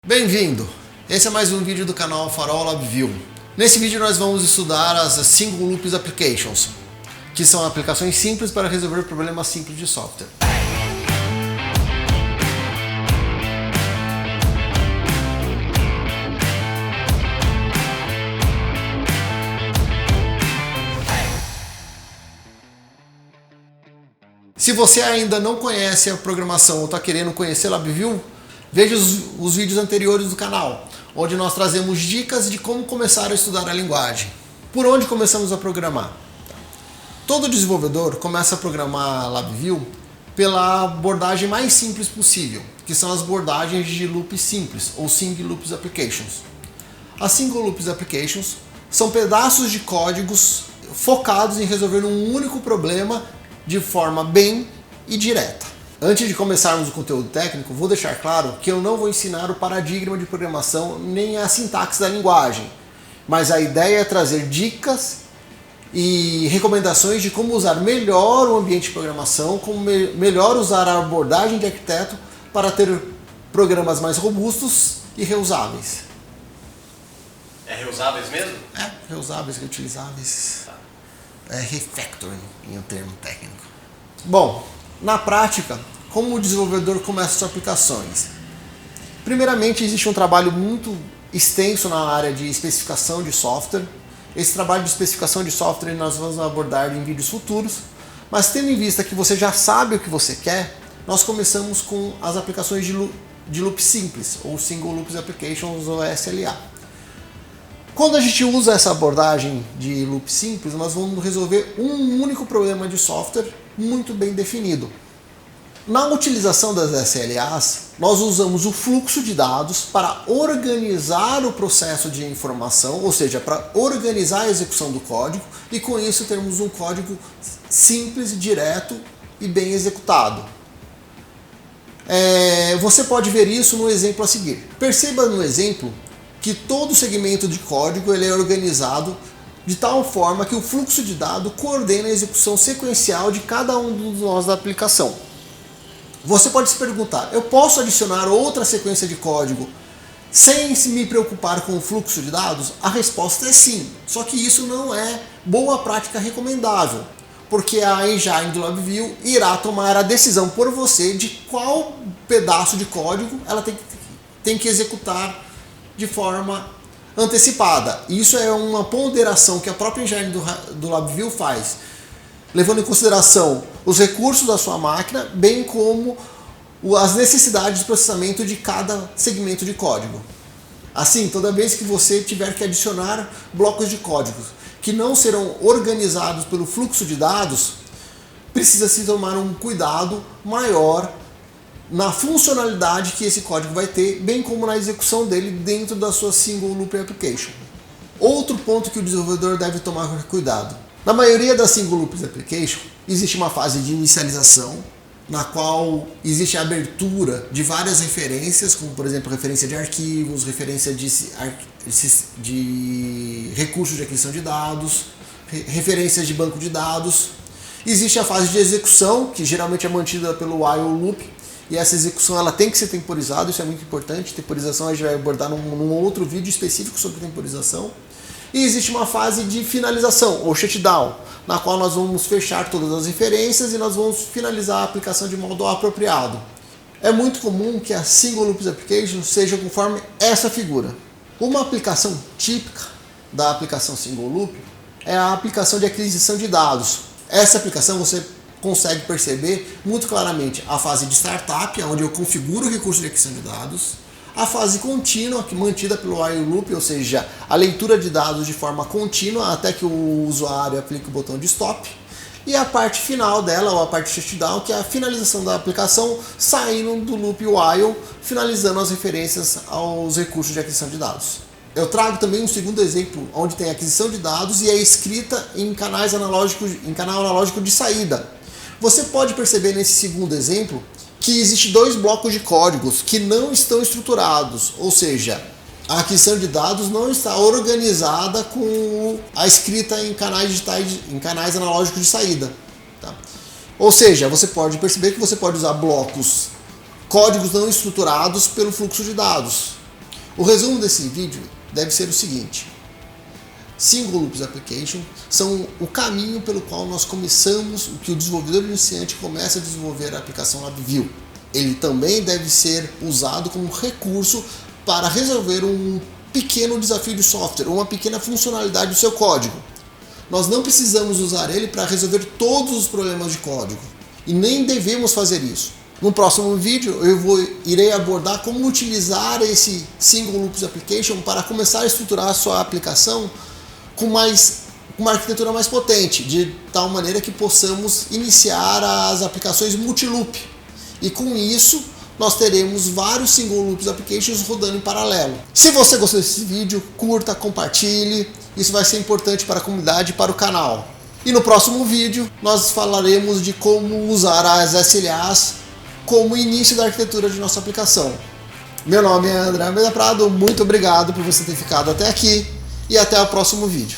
Bem-vindo! Esse é mais um vídeo do canal Farol LabVIEW. Nesse vídeo nós vamos estudar as Single Loops Applications, que são aplicações simples para resolver problemas simples de software. Se você ainda não conhece a programação ou está querendo conhecer LabVIEW, veja os vídeos anteriores do canal, onde nós trazemos dicas de como começar a estudar a linguagem. Por onde começamos a programar? Todo desenvolvedor começa a programar LabVIEW pela abordagem mais simples possível, que são as abordagens de loops simples, ou Single Loops Applications. As Single Loops Applications são pedaços de códigos focados em resolver um único problema de forma bem e direta. Antes de começarmos o conteúdo técnico, vou deixar claro que eu não vou ensinar o paradigma de programação nem a sintaxe da linguagem, mas a ideia é trazer dicas e recomendações de como usar melhor o ambiente de programação, como melhor usar a abordagem de arquiteto para ter programas mais robustos e reusáveis. É reusáveis mesmo? É, reusáveis, reutilizáveis. Tá. É refactoring em um termo técnico. Bom, na prática, como o desenvolvedor começa suas aplicações? Primeiramente, existe um trabalho muito extenso na área de especificação de software. Esse trabalho de especificação de software nós vamos abordar em vídeos futuros, mas tendo em vista que você já sabe o que você quer, nós começamos com as aplicações de loop simples, ou Single Loops Applications, ou SLA. Quando a gente usa essa abordagem de loop simples, nós vamos resolver um único problema de software muito bem definido. Na utilização das SLAs, nós usamos o fluxo de dados para organizar o processo de informação, ou seja, para organizar a execução do código e com isso termos um código simples, direto e bem executado. Você pode ver isso no exemplo a seguir. Perceba no exemplo que todo segmento de código ele é organizado de tal forma que o fluxo de dados coordena a execução sequencial de cada um dos nós da aplicação. Você pode se perguntar, eu posso adicionar outra sequência de código sem me preocupar com o fluxo de dados? A resposta é sim, só que isso não é boa prática recomendável, porque a engine do LabVIEW irá tomar a decisão por você de qual pedaço de código ela tem que executar de forma antecipada. Isso é uma ponderação que a própria engine do LabVIEW faz, levando em consideração os recursos da sua máquina, bem como as necessidades de processamento de cada segmento de código. Assim, toda vez que você tiver que adicionar blocos de códigos que não serão organizados pelo fluxo de dados, precisa se tomar um cuidado maior na funcionalidade que esse código vai ter, bem como na execução dele dentro da sua Single Loop Application. Outro ponto que o desenvolvedor deve tomar cuidado. Na maioria das Single Loop Application, existe uma fase de inicialização, na qual existe a abertura de várias referências, como por exemplo referência de arquivos, referência de recursos de aquisição de dados, referências de banco de dados. Existe a fase de execução, que geralmente é mantida pelo while loop, e essa execução ela tem que ser temporizada, isso é muito importante. Temporização a gente vai abordar num outro vídeo específico sobre temporização. E existe uma fase de finalização, ou shutdown, na qual nós vamos fechar todas as referências e nós vamos finalizar a aplicação de modo apropriado. É muito comum que a Single Loops Application seja conforme essa figura. Uma aplicação típica da aplicação Single Loop é a aplicação de aquisição de dados. Essa aplicação você consegue perceber muito claramente a fase de startup, onde eu configuro o recurso de aquisição de dados, a fase contínua, que é mantida pelo while loop, ou seja, a leitura de dados de forma contínua até que o usuário aplique o botão de stop, e a parte final dela, ou a parte shutdown, que é a finalização da aplicação, saindo do loop while, finalizando as referências aos recursos de aquisição de dados. Eu trago também um segundo exemplo, onde tem aquisição de dados e é escrita em canal analógico de saída. Você pode perceber nesse segundo exemplo que existem dois blocos de códigos que não estão estruturados, ou seja, a aquisição de dados não está organizada com a escrita em canais analógicos de saída. Tá? Ou seja, você pode perceber que você pode usar códigos não estruturados pelo fluxo de dados. O resumo desse vídeo deve ser o seguinte: Single Loops Application são o caminho pelo qual nós começamos, o que o desenvolvedor iniciante começa a desenvolver a aplicação LabVIEW. Ele também deve ser usado como recurso para resolver um pequeno desafio de software, uma pequena funcionalidade do seu código. Nós não precisamos usar ele para resolver todos os problemas de código e nem devemos fazer isso. No próximo vídeo irei abordar como utilizar esse Single Loops Application para começar a estruturar a sua aplicação com uma arquitetura mais potente, de tal maneira que possamos iniciar as aplicações multi-loop. E com isso, nós teremos vários Single Loops Applications rodando em paralelo. Se você gostou desse vídeo, curta, compartilhe. Isso vai ser importante para a comunidade e para o canal. E no próximo vídeo, nós falaremos de como usar as SLAs como início da arquitetura de nossa aplicação. Meu nome é André Almeida Prado, muito obrigado por você ter ficado até aqui e até o próximo vídeo.